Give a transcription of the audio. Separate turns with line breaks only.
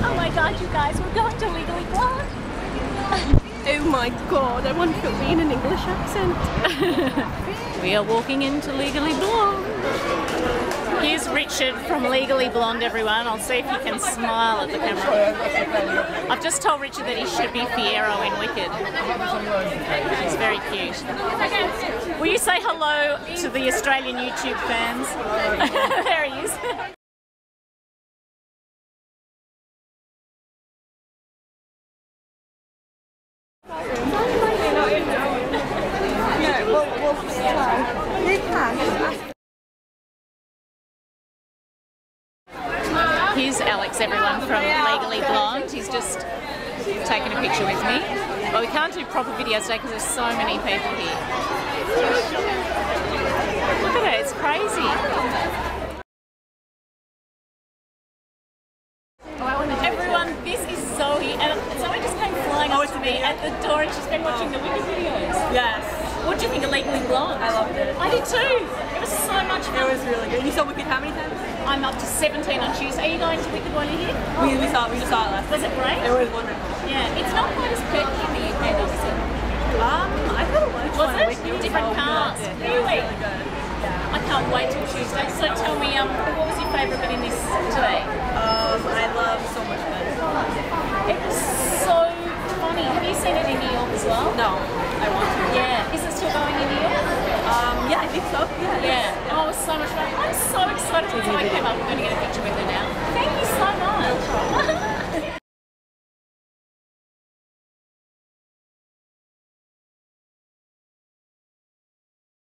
Oh my god, you guys, we're going to Legally Blonde.
Oh my god, I want to put me in an English accent.
We are walking into Legally Blonde. Here's Richard from Legally Blonde, everyone. I'll see if you can smile at the camera. I've just told Richard that he should be Fiero in Wicked. He's very cute. Will you say hello to the Australian YouTube fans? There he is. Here's Alex, everyone, from Legally Blonde. He's just taken a picture with me. But we can't do proper videos today because there's so many people here. Look at it, it's crazy. Everyone, this is Zoe, and Zoe just came flying up to me at the door, and she's been watching the Wicked videos.
Yes.
What do you think of Legally Blonde?
I loved it.
I did too. It was so much fun.
It was really good. You saw Wicked how many times?
I'm up to 17 on Tuesday. Are you going to Wicked while you're here?
We just saw it last.
Was it great?
It was wonderful.
Yeah, it's not quite as perky in the UK, though, is it?
I thought it was.
Was it? Different cast. Really? I can't wait till Tuesday. So tell me, what was your favourite bit in this today?
I love So Much Fun.
It was so funny. Have you seen it in New York as well?
No, I want to.
Yeah. Is it still going in New York?
Yeah, I think so. Yeah.
Yeah. Oh, it was so much fun. I'm so excited. I came up. I'm going to get a picture with